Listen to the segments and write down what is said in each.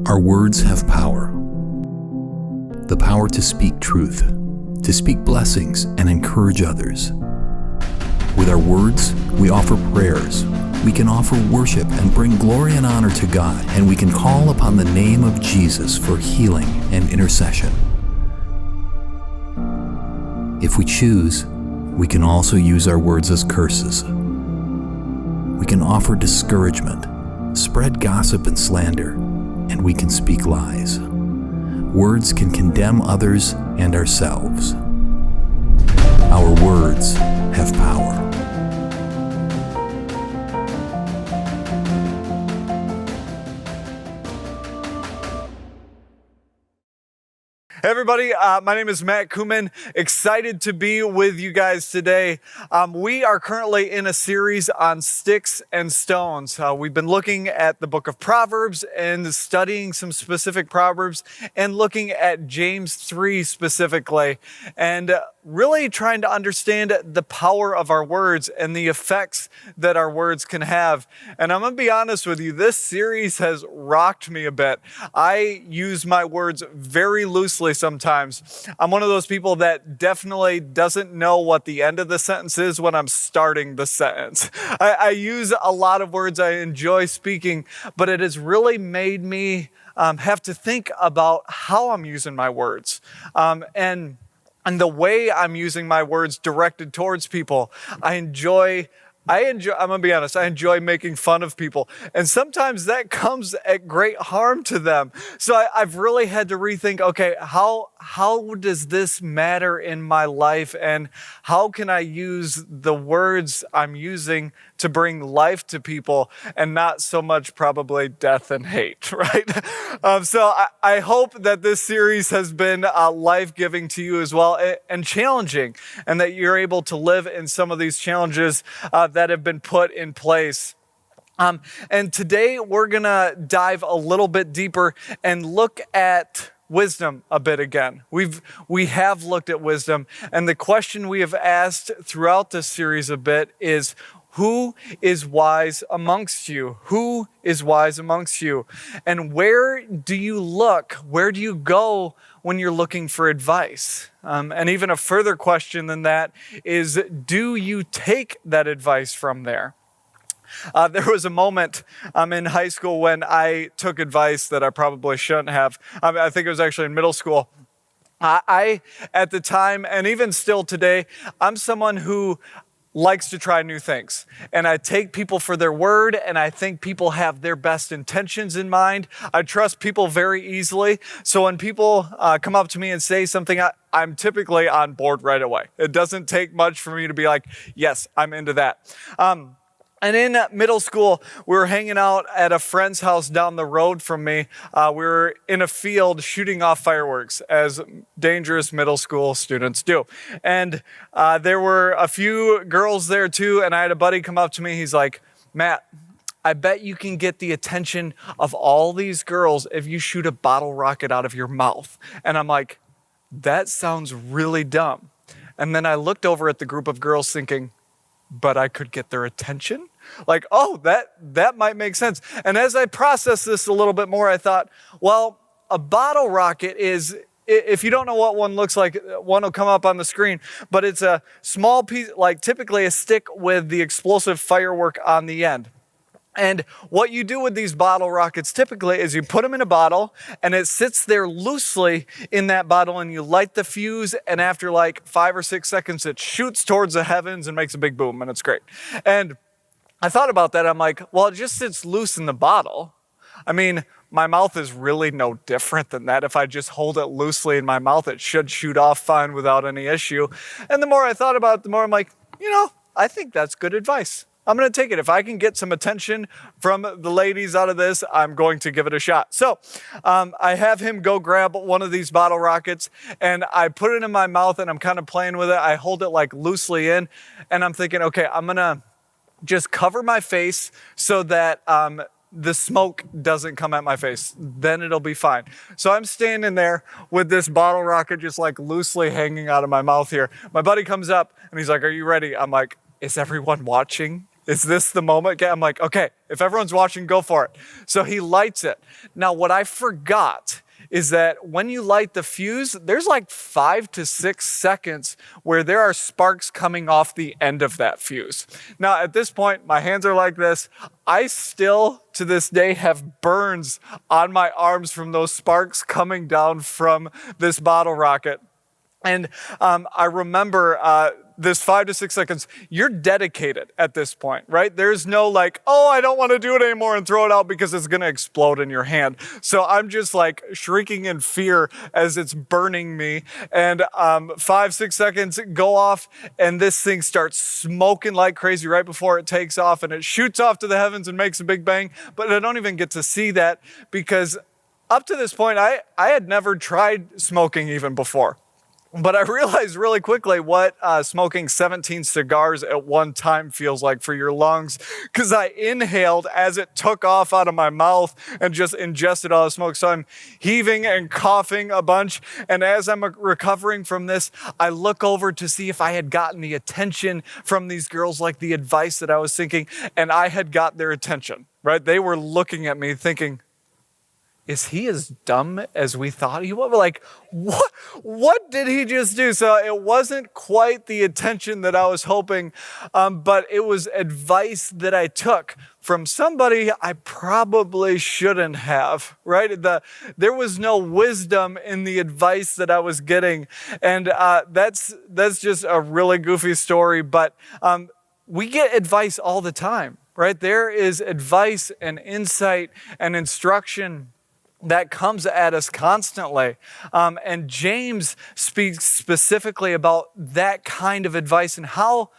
Our words have power. The power to speak truth, to speak blessings and encourage others. With our words, we offer prayers. We can offer worship and bring glory and honor to God, and we can call upon the name of Jesus for healing and intercession. If we choose, we can also use our words as curses. We can offer discouragement, spread gossip and slander, and we can speak lies. Words can condemn others and ourselves. Our words have power. Hey everybody, my name is Matt Kuhlman. Excited to be with you guys today. We are currently in a series on sticks and stones. We've been looking at the book of Proverbs and studying some specific Proverbs and looking at James 3 specifically, and really trying to understand the power of our words and the effects that our words can have. And I'm gonna be honest with you, this series has rocked me a bit. I use my words very loosely sometimes. I'm one of those people that definitely doesn't know what the end of the sentence is when I'm starting the sentence. I use a lot of words. I enjoy speaking, but it has really made me have to think about how I'm using my words. And the way I'm using my words directed towards people. I'm gonna be honest, I enjoy making fun of people. And sometimes that comes at great harm to them. So I've really had to rethink, okay, how does this matter in my life? And how can I use the words I'm using to bring life to people and not so much probably death and hate, right? So I hope that this series has been life-giving to you as well and challenging, and that you're able to live in some of these challenges that have been put in place. And today we're gonna dive a little bit deeper and look at wisdom a bit again. We have looked at wisdom, and the question we have asked throughout this series a bit is, who is wise amongst you? Who is wise amongst you? And where do you look? Where do you go when you're looking for advice? And even a further question than that is, do you take that advice from there? There was a moment in high school when I took advice that I probably shouldn't have. I think it was actually in middle school. I, at the time, and even still today, I'm someone who likes to try new things. And I take people for their word, and I think people have their best intentions in mind. I trust people very easily. So when people come up to me and say something, I'm typically on board right away. It doesn't take much for me to be like, yes, I'm into that. And in middle school, we were hanging out at a friend's house down the road from me. We were in a field shooting off fireworks, as dangerous middle school students do. And there were a few girls there too, and I had a buddy come up to me. He's like, Matt, I bet you can get the attention of all these girls if you shoot a bottle rocket out of your mouth. And I'm like, that sounds really dumb. And then I looked over at the group of girls thinking, but I could get their attention? Like, oh, that might make sense. And as I processed this a little bit more, I thought, well, a bottle rocket is, if you don't know what one looks like, one will come up on the screen, but it's a small piece, like typically a stick with the explosive firework on the end. And what you do with these bottle rockets typically is you put them in a bottle and it sits there loosely in that bottle, and you light the fuse, and after like 5 or 6 seconds, it shoots towards the heavens and makes a big boom, and it's great. And I thought about that. I'm like, well, it just sits loose in the bottle. I mean, my mouth is really no different than that. If I just hold it loosely in my mouth, it should shoot off fine without any issue. And the more I thought about it, the more I'm like, I think that's good advice. I'm going to take it. If I can get some attention from the ladies out of this, I'm going to give it a shot. So I have him go grab one of these bottle rockets, and I put it in my mouth, and I'm kind of playing with it. I hold it like loosely in, and I'm thinking, okay, I'm going to just cover my face so that the smoke doesn't come at my face. Then it'll be fine. So I'm standing there with this bottle rocket just like loosely hanging out of my mouth here. My buddy comes up, and he's like, are you ready? I'm like, is everyone watching? Is this the moment? I'm like, okay, if everyone's watching, go for it. So he lights it. Now, what I forgot is that when you light the fuse, there's like 5 to 6 seconds where there are sparks coming off the end of that fuse. Now, at this point, my hands are like this. I still, to this day, have burns on my arms from those sparks coming down from this bottle rocket. And I remember this 5 to 6 seconds, you're dedicated at this point, right? There's no like, oh, I don't want to do it anymore and throw it out because it's going to explode in your hand. So I'm just like shrieking in fear as it's burning me. And 5, 6 seconds go off and this thing starts smoking like crazy right before it takes off and it shoots off to the heavens and makes a big bang. But I don't even get to see that because up to this point, I had never tried smoking even before. But I realized really quickly what smoking 17 cigars at one time feels like for your lungs, because I inhaled as it took off out of my mouth and just ingested all the smoke. So I'm heaving and coughing a bunch. And as I'm recovering from this, I look over to see if I had gotten the attention from these girls, like the advice that I was thinking, and I had got their attention, right? They were looking at me thinking, is he as dumb as we thought he was? Like, what did he just do? So it wasn't quite the attention that I was hoping, but it was advice that I took from somebody I probably shouldn't have, right? There was no wisdom in the advice that I was getting. And that's just a really goofy story, but we get advice all the time, right? There is advice and insight and instruction that comes at us constantly. And James speaks specifically about that kind of advice and how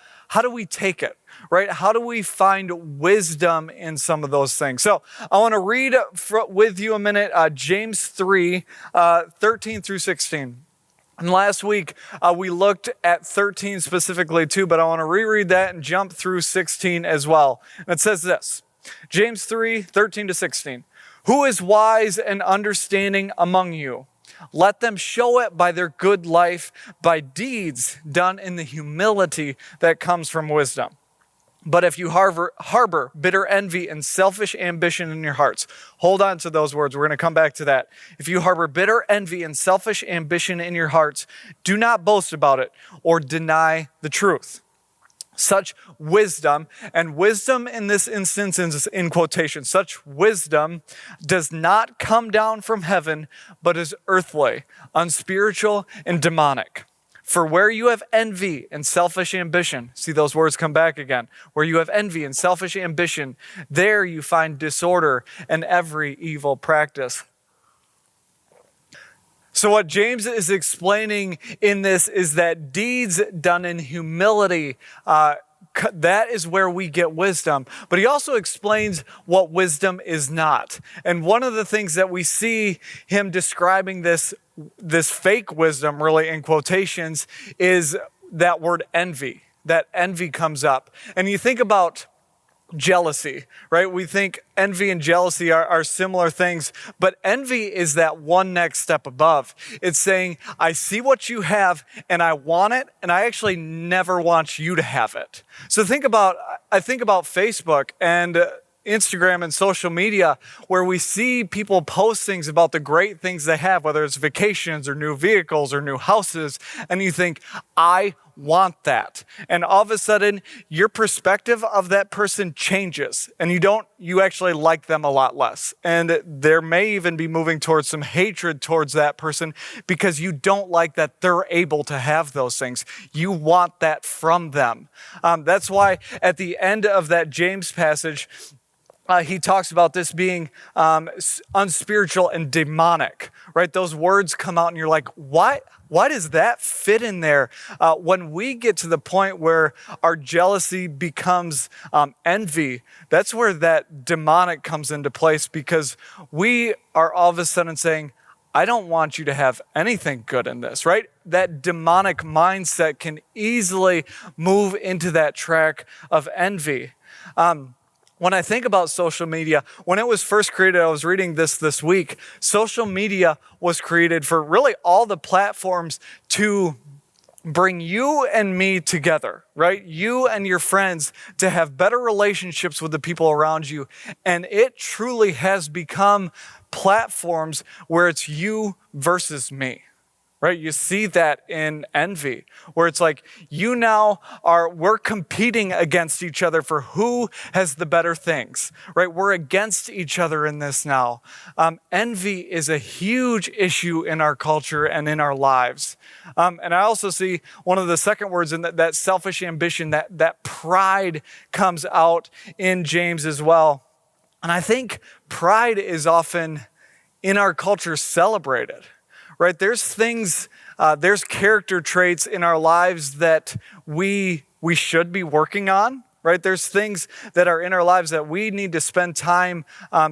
do we take it, right? How do we find wisdom in some of those things? So I want to read with you a minute, James 3, 13 through 16. And last week, we looked at 13 specifically too, but I want to reread that and jump through 16 as well. And it says this, James 3, 13 to 16. Who is wise and understanding among you? Let them show it by their good life, by deeds done in the humility that comes from wisdom. But if you harbor bitter envy and selfish ambition in your hearts, hold on to those words. We're going to come back to that. If you harbor bitter envy and selfish ambition in your hearts, do not boast about it or deny the truth. Such wisdom, and wisdom in this instance is in quotation, such wisdom does not come down from heaven, but is earthly, unspiritual, and demonic. For where you have envy and selfish ambition, see those words come back again, where you have envy and selfish ambition, there you find disorder and every evil practice. So what James is explaining in this is that deeds done in humility, that is where we get wisdom. But he also explains what wisdom is not. And one of the things that we see him describing this fake wisdom, really in quotations, is that word envy. That envy comes up. And you think about jealousy, right? We think envy and jealousy are similar things, but envy is that one next step above. It's saying, I see what you have and I want it, and I actually never want you to have it. So I think about Facebook and Instagram and social media, where we see people post things about the great things they have, whether it's vacations or new vehicles or new houses, and you think, I want that. And all of a sudden, your perspective of that person changes, and you actually like them a lot less. And there may even be moving towards some hatred towards that person because you don't like that they're able to have those things. You want that from them. That's why at the end of that James passage, he talks about this being unspiritual and demonic, right? Those words come out and you're like, why does that fit in there? When we get to the point where our jealousy becomes envy, that's where that demonic comes into place, because we are all of a sudden saying, I don't want you to have anything good in this, right? That demonic mindset can easily move into that track of envy. When I think about social media, when it was first created, I was reading this week, social media was created for really all the platforms to bring you and me together, right? You and your friends to have better relationships with the people around you. And it truly has become platforms where it's you versus me. Right? You see that in envy, where it's like we're competing against each other for who has the better things, right? We're against each other in this now. Envy is a huge issue in our culture and in our lives. And I also see one of the second words in that selfish ambition, that pride comes out in James as well. And I think pride is often in our culture celebrated. Right? There's things, there's character traits in our lives that we should be working on, right? There's things that are in our lives that we need to spend time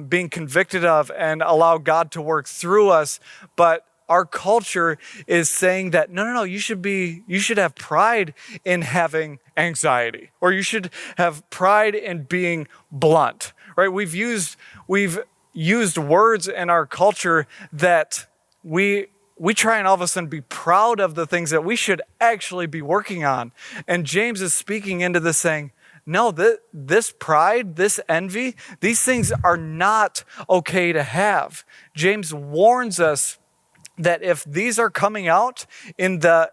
being convicted of and allow God to work through us. But our culture is saying that, no, you should have pride in having anxiety, or you should have pride in being blunt, right? We've used words in our culture that we try and all of a sudden be proud of the things that we should actually be working on. And James is speaking into this saying, no, this pride, this envy, these things are not okay to have. James warns us that if these are coming out in the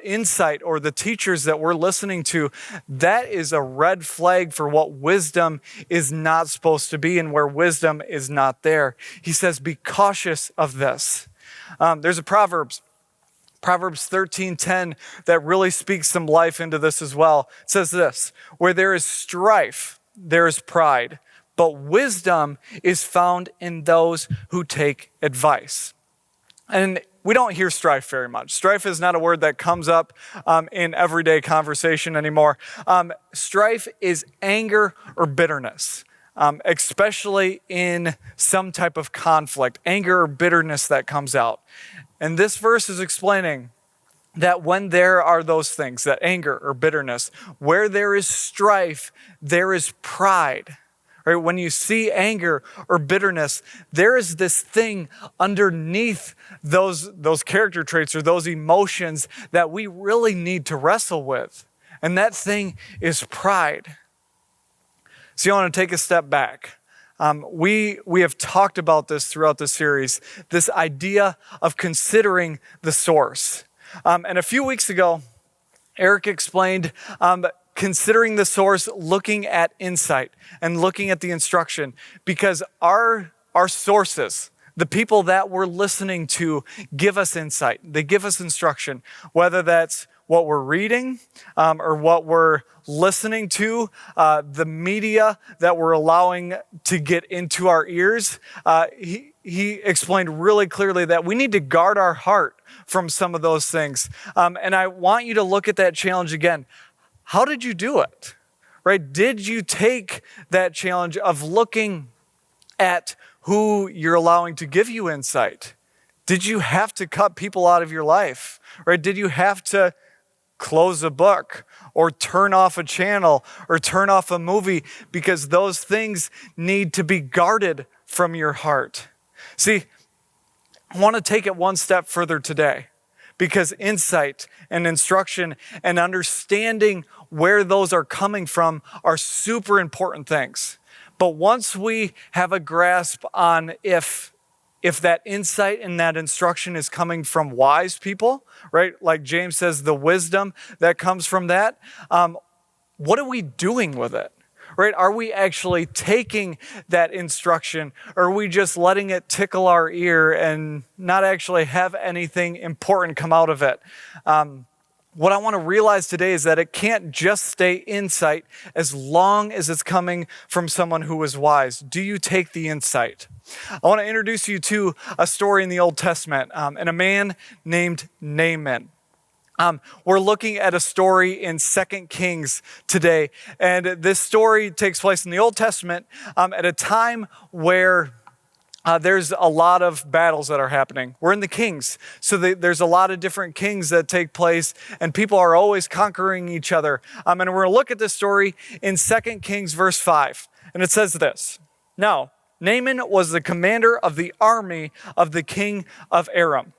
insight or the teachers that we're listening to, that is a red flag for what wisdom is not supposed to be and where wisdom is not there. He says, be cautious of this. There's a Proverbs 13:10 that really speaks some life into this as well. It says this, where there is strife, there is pride, but wisdom is found in those who take advice. And we don't hear strife very much. Strife is not a word that comes up in everyday conversation anymore. Strife is anger or bitterness. Especially in some type of conflict, anger or bitterness that comes out. And this verse is explaining that when there are those things, that anger or bitterness, where there is strife, there is pride. Right? When you see anger or bitterness, there is this thing underneath those character traits or those emotions that we really need to wrestle with. And that thing is pride. So you want to take a step back. We have talked about this throughout the series, this idea of considering the source. And a few weeks ago, Eric explained considering the source, looking at insight and looking at the instruction, because our sources, the people that we're listening to, give us insight. They give us instruction, whether that's what we're reading or what we're listening to, the media that we're allowing to get into our ears. He explained really clearly that we need to guard our heart from some of those things. And I want you to look at that challenge again. How did you do it? Right? Did you take that challenge of looking at who you're allowing to give you insight? Did you have to cut people out of your life? Right? Did you have to close a book or turn off a channel or turn off a movie because those things need to be guarded from your heart? See, I want to take it one step further today, because insight and instruction and understanding where those are coming from are super important things. But once we have a grasp on if that insight and that instruction is coming from wise people, right? Like James says, the wisdom that comes from that, what are we doing with it? Right? Are we actually taking that instruction, or are we just letting it tickle our ear and not actually have anything important come out of it? What I want to realize today is that it can't just stay insight as long as it's coming from someone who is wise. Do you take the insight? I want to introduce you to a story in the Old Testament and a man named Naaman. We're looking at a story in 2 Kings today, and this story takes place in the Old Testament at a time where there's a lot of battles that are happening. We're in the Kings, so there's a lot of different kings that take place, and people are always conquering each other. And we're going to look at this story in 2 Kings verse 5, and it says this. Now, Naaman was the commander of the army of the king of Aram.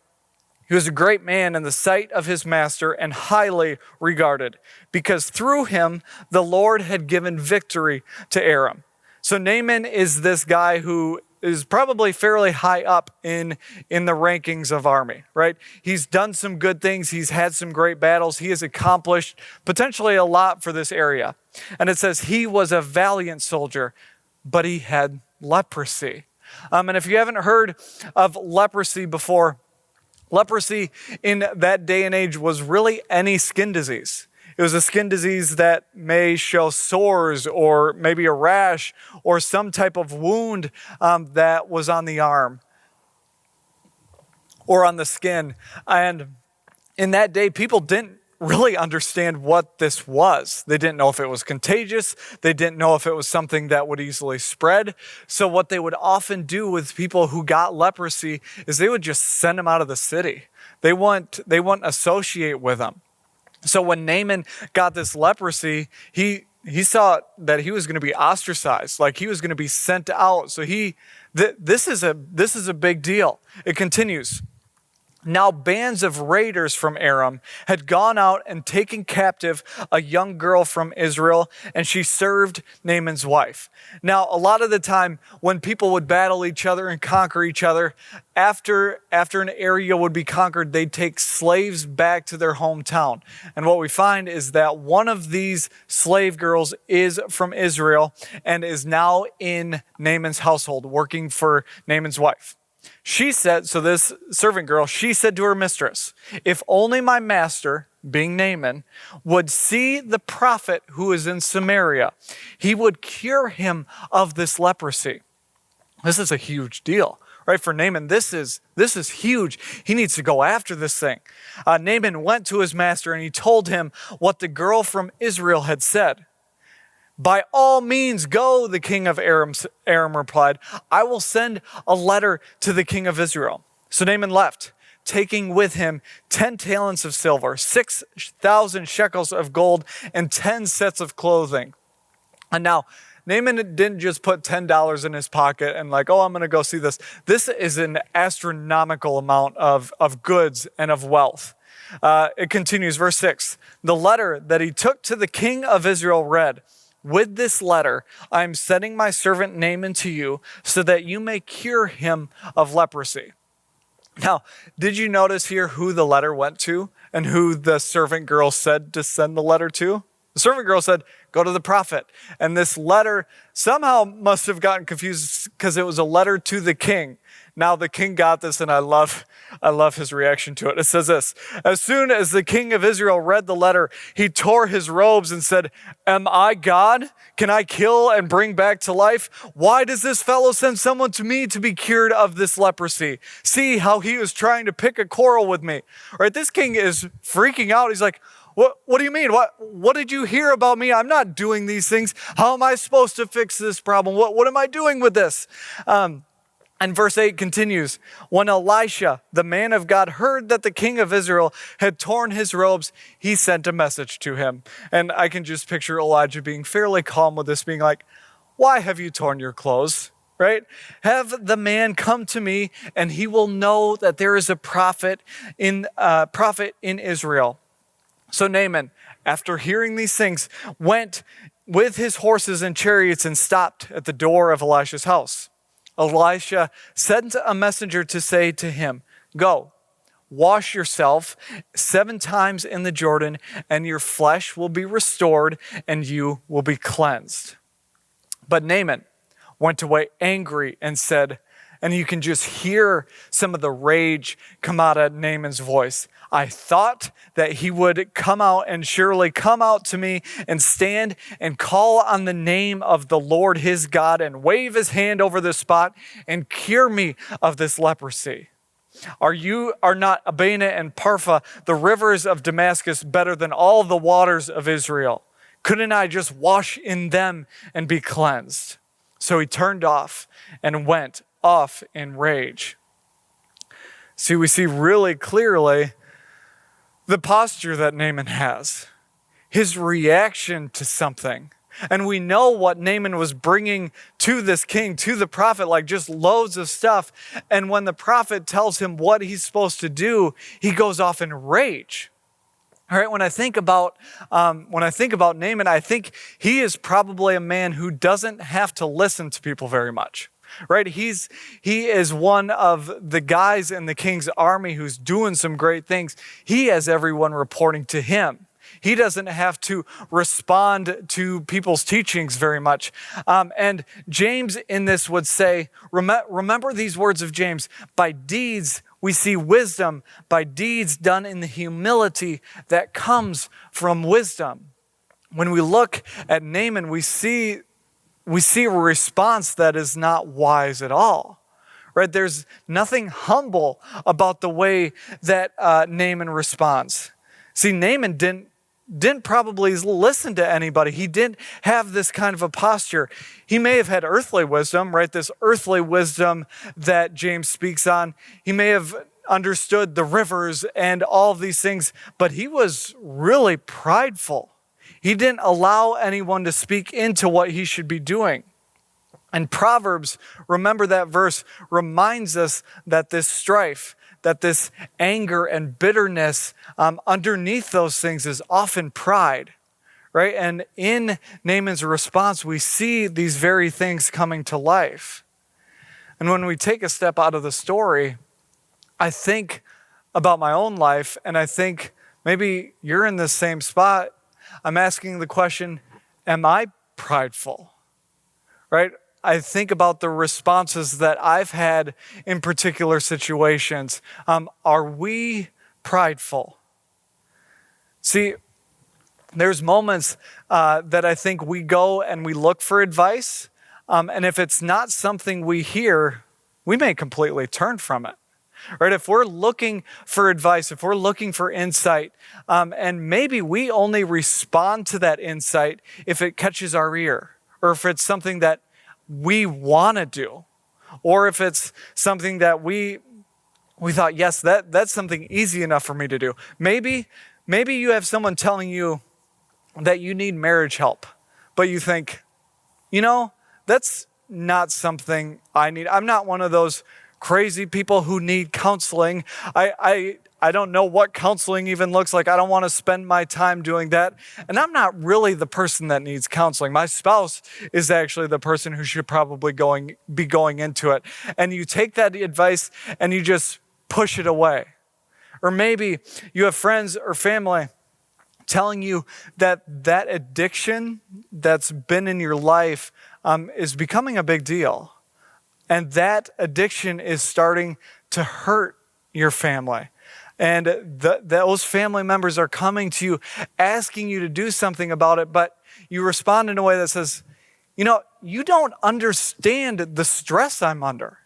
He was a great man in the sight of his master and highly regarded, because through him the Lord had given victory to Aram. So Naaman is this guy who is probably fairly high up in the rankings of army, right? He's done some good things. He's had some great battles. He has accomplished potentially a lot for this area. And it says he was a valiant soldier, but he had leprosy. And if you haven't heard of leprosy before, leprosy in that day and age was really any skin disease. It was a skin disease that may show sores or maybe a rash or some type of wound that was on the arm or on the skin. And in that day, people didn't really understand what this was. They didn't know if it was contagious. They didn't know if it was something that would easily spread. So what they would often do with people who got leprosy is they would just send them out of the city. They wouldn't associate with them. So when Naaman got this leprosy, he saw that he was going to be ostracized, like he was going to be sent out. So this is a big deal. It continues. Now bands of raiders from Aram had gone out and taken captive a young girl from Israel, and she served Naaman's wife. Now, a lot of the time when people would battle each other and conquer each other, after an area would be conquered, they'd take slaves back to their hometown. And what we find is that one of these slave girls is from Israel and is now in Naaman's household, working for Naaman's wife. She said, so this servant girl, she said to her mistress, if only my master, being Naaman, would see the prophet who is in Samaria, he would cure him of this leprosy. This is a huge deal, right? For Naaman, this is huge. He needs to go after this thing. Naaman went to his master and he told him what the girl from Israel had said. By all means go, the king of Aram replied. I will send a letter to the king of Israel. So Naaman left, taking with him 10 talents of silver, 6,000 shekels of gold, and 10 sets of clothing. And now, Naaman didn't just put $10 in his pocket and like, oh, I'm going to go see this. This is an astronomical amount of goods and of wealth. It continues, verse 6. The letter that he took to the king of Israel read, with this letter, I am sending my servant Naaman to you so that you may cure him of leprosy. Now, did you notice here who the letter went to and who the servant girl said to send the letter to? The servant girl said, go to the prophet. And this letter somehow must have gotten confused because it was a letter to the king. Now the king got this, and I love his reaction to it. It says this, as soon as the king of Israel read the letter, he tore his robes and said, am I God? Can I kill and bring back to life? Why does this fellow send someone to me to be cured of this leprosy? See how he was trying to pick a quarrel with me. Right? This king is freaking out. He's like, what do you mean? What did you hear about me? I'm not doing these things. How am I supposed to fix this problem? What am I doing with this? And verse 8 continues, when Elisha, the man of God, heard that the king of Israel had torn his robes, he sent a message to him. And I can just picture Elijah being fairly calm with this, being like, why have you torn your clothes? Right? Have the man come to me, and he will know that there is a prophet in Israel. So Naaman, after hearing these things, went with his horses and chariots and stopped at the door of Elisha's house. Elisha sent a messenger to say to him, go, wash yourself 7 times in the Jordan, and your flesh will be restored, and you will be cleansed. But Naaman went away angry and said, and you can just hear some of the rage come out of Naaman's voice. I thought that he would come out and surely come out to me and stand and call on the name of the Lord his God and wave his hand over the spot and cure me of this leprosy. Are not Abana and Parfa, the rivers of Damascus, better than all the waters of Israel? Couldn't I just wash in them and be cleansed? So he turned off and went off in rage. See, we see really clearly the posture that Naaman has, his reaction to something. And we know what Naaman was bringing to this king, to the prophet, like just loads of stuff. And when the prophet tells him what he's supposed to do, he goes off in rage. All right, when I think about Naaman, I think he is probably a man who doesn't have to listen to people very much. Right? He is one of the guys in the king's army who's doing some great things. He has everyone reporting to him. He doesn't have to respond to people's teachings very much. And James in this would say, remember these words of James, by deeds we see wisdom, by deeds done in the humility that comes from wisdom. When we look at Naaman, we see a response that is not wise at all. Right? There's nothing humble about the way that Naaman responds. See, Naaman didn't probably listen to anybody. He didn't have this kind of a posture. He may have had earthly wisdom, right? This earthly wisdom that James speaks on. He may have understood the rivers and all of these things, but he was really prideful. He didn't allow anyone to speak into what he should be doing. And Proverbs, remember that verse, reminds us that this strife, that this anger and bitterness underneath those things is often pride, right? And in Naaman's response, we see these very things coming to life. And when we take a step out of the story, I think about my own life, and I think maybe you're in the same spot. I'm asking the question, am I prideful, right? I think about the responses that I've had in particular situations. Are we prideful? See, there's moments that I think we go and we look for advice, and if it's not something we hear, we may completely turn from it. Right? If we're looking for advice, if we're looking for insight, and maybe we only respond to that insight if it catches our ear, or if it's something that we want to do, or if it's something that we thought, yes, that's something easy enough for me to do. Maybe you have someone telling you that you need marriage help, but you think, that's not something I need. I'm not one of those crazy people who need counseling. I don't know what counseling even looks like. I don't want to spend my time doing that. And I'm not really the person that needs counseling. My spouse is actually the person who should probably be going into it. And you take that advice and you just push it away. Or maybe you have friends or family telling you that addiction that's been in your life is becoming a big deal. And that addiction is starting to hurt your family. And those family members are coming to you, asking you to do something about it, but you respond in a way that says, you don't understand the stress I'm under.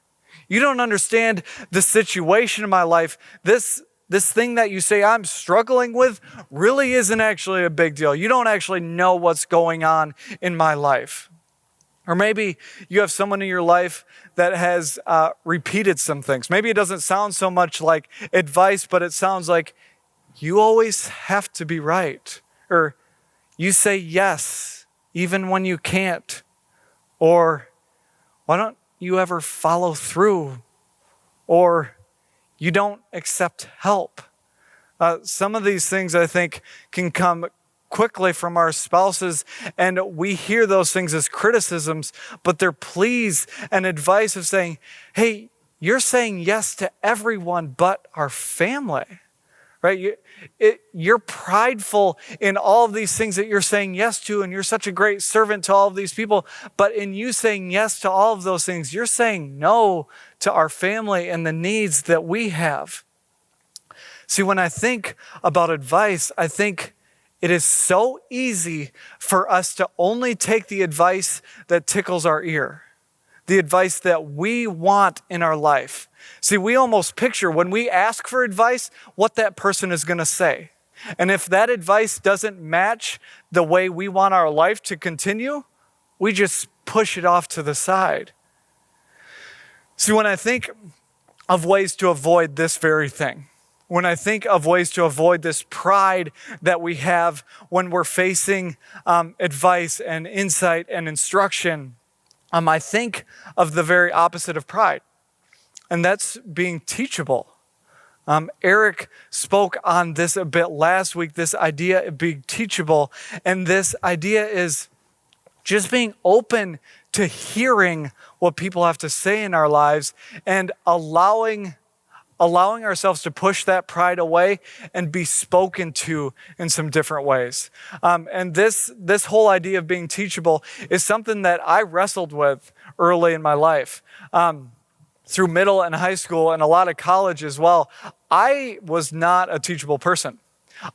You don't understand the situation in my life. This thing that you say I'm struggling with really isn't actually a big deal. You don't actually know what's going on in my life. Or maybe you have someone in your life that has repeated some things. Maybe it doesn't sound so much like advice, but it sounds like you always have to be right. Or you say yes, even when you can't. Or why don't you ever follow through? Or you don't accept help. Some of these things, I think, can come quickly from our spouses, and we hear those things as criticisms, but they're pleas and advice of saying, hey, you're saying yes to everyone but our family, right? You're prideful in all of these things that you're saying yes to, and you're such a great servant to all of these people, but in you saying yes to all of those things, you're saying no to our family and the needs that we have. See, when I think about advice, I think it is so easy for us to only take the advice that tickles our ear, the advice that we want in our life. See, we almost picture when we ask for advice what that person is going to say. And if that advice doesn't match the way we want our life to continue, we just push it off to the side. See, when I think of ways to avoid this very thing, when I think of ways to avoid this pride that we have when we're facing advice and insight and instruction, I think of the very opposite of pride, and that's being teachable. Eric spoke on this a bit last week, this idea of being teachable, and this idea is just being open to hearing what people have to say in our lives and allowing ourselves to push that pride away and be spoken to in some different ways. And this whole idea of being teachable is something that I wrestled with early in my life. Through middle and high school and a lot of college as well, I was not a teachable person.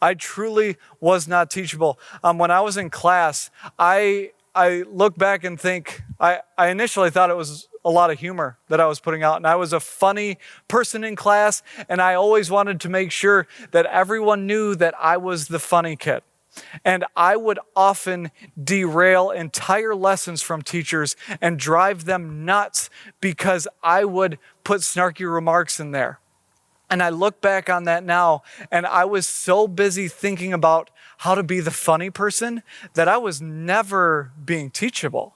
I truly was not teachable. When I was in class, I look back and think, I initially thought it was a lot of humor that I was putting out, and I was a funny person in class, and I always wanted to make sure that everyone knew that I was the funny kid. And I would often derail entire lessons from teachers and drive them nuts because I would put snarky remarks in there. And I look back on that now, and I was so busy thinking about how to be the funny person that I was never being teachable.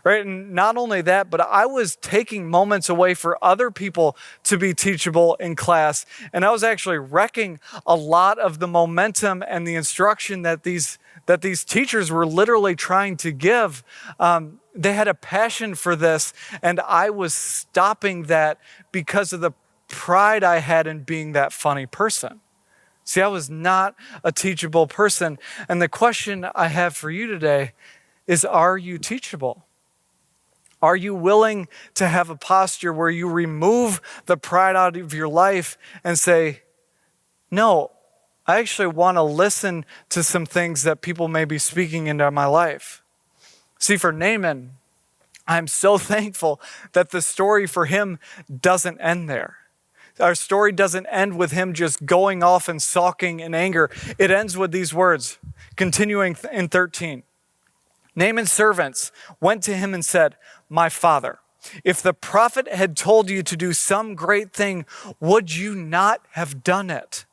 Right? And not only that, but I was taking moments away for other people to be teachable in class. And I was actually wrecking a lot of the momentum and the instruction that these teachers were literally trying to give. They had a passion for this, and I was stopping that because of the pride I had in being that funny person. See, I was not a teachable person. And the question I have for you today is, are you teachable? Are you willing to have a posture where you remove the pride out of your life and say, no, I actually want to listen to some things that people may be speaking into my life? See, for Naaman, I'm so thankful that the story for him doesn't end there. Our story doesn't end with him just going off and sulking in anger. It ends with these words, continuing in 13. Naaman's servants went to him and said, "My father, if the prophet had told you to do some great thing, would you not have done it?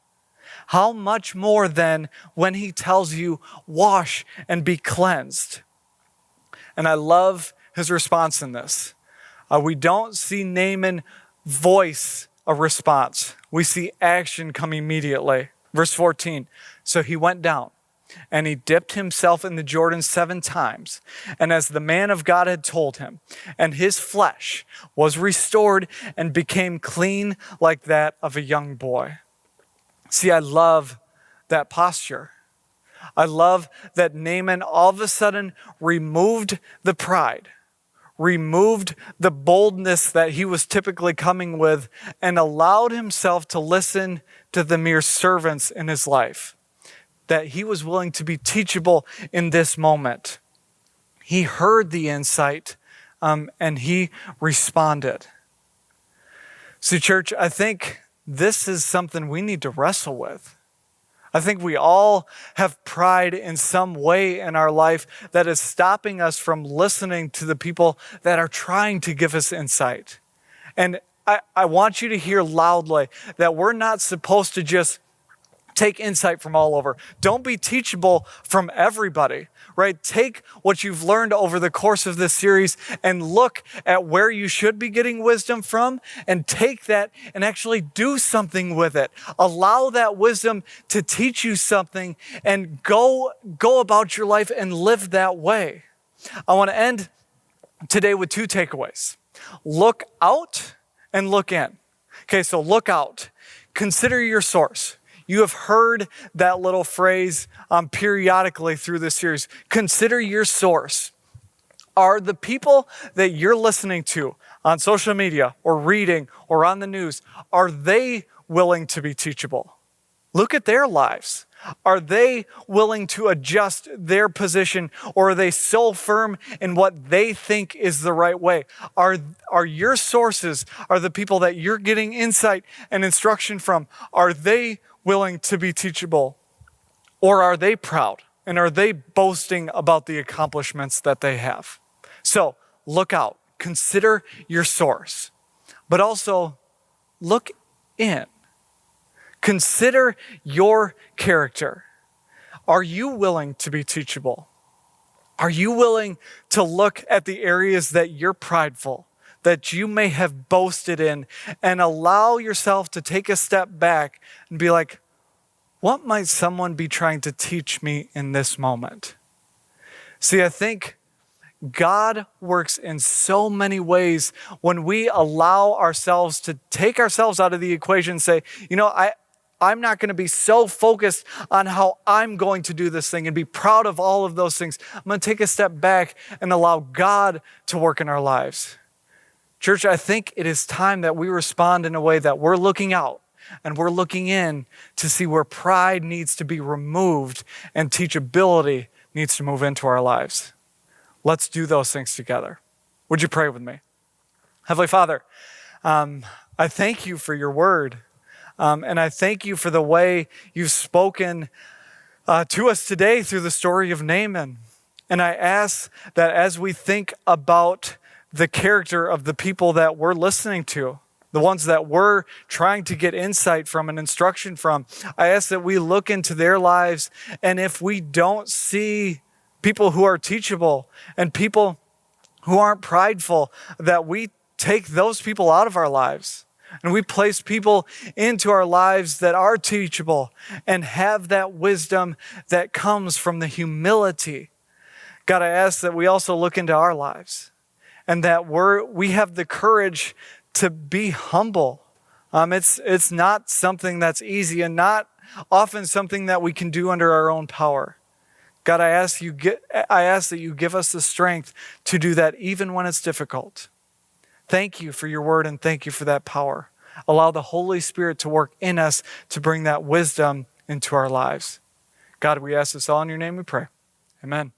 How much more then when he tells you, wash and be cleansed?" And I love his response in this. We don't see Naaman voice a response. We see action come immediately. Verse 14, so he went down and he dipped himself in the Jordan 7 times, and as the man of God had told him, and his flesh was restored and became clean like that of a young boy. See, I love that posture. I love that Naaman all of a sudden removed the pride, removed the boldness that he was typically coming with, and allowed himself to listen to the mere servants in his life. That he was willing to be teachable in this moment. He heard the insight and he responded. See, church, I think this is something we need to wrestle with. I think we all have pride in some way in our life that is stopping us from listening to the people that are trying to give us insight. And I want you to hear loudly that we're not supposed to just take insight from all over. Don't be teachable from everybody, right? Take what you've learned over the course of this series and look at where you should be getting wisdom from, and take that and actually do something with it. Allow that wisdom to teach you something and go about your life and live that way. I want to end today with 2 takeaways. Look out and look in. Okay, so look out. Consider your source. You have heard that little phrase periodically through this series. Consider your source. Are the people that you're listening to on social media or reading or on the news, are they willing to be teachable? Look at their lives. Are they willing to adjust their position, or are they so firm in what they think is the right way? Are your sources, are the people that you're getting insight and instruction from, are they willing to be teachable? Or are they proud? And are they boasting about the accomplishments that they have? So look out, consider your source, but also look in. Consider your character. Are you willing to be teachable? Are you willing to look at the areas that you're prideful, that you may have boasted in, and allow yourself to take a step back and be like, what might someone be trying to teach me in this moment? See, I think God works in so many ways when we allow ourselves to take ourselves out of the equation and say, I'm not going to be so focused on how I'm going to do this thing and be proud of all of those things. I'm going to take a step back and allow God to work in our lives. Church, I think it is time that we respond in a way that we're looking out and we're looking in to see where pride needs to be removed and teachability needs to move into our lives. Let's do those things together. Would you pray with me? Heavenly Father, I thank you for your word. And I thank you for the way you've spoken to us today through the story of Naaman. And I ask that as we think about the character of the people that we're listening to, the ones that we're trying to get insight from and instruction from, I ask that we look into their lives, and if we don't see people who are teachable and people who aren't prideful, that we take those people out of our lives and we place people into our lives that are teachable and have that wisdom that comes from the humility. God, I ask that we also look into our lives and that we have the courage to be humble. It's not something that's easy and not often something that we can do under our own power. God, I ask that you give us the strength to do that even when it's difficult. Thank you for your word and thank you for that power. Allow the Holy Spirit to work in us to bring that wisdom into our lives. God, we ask this all in your name we pray. Amen.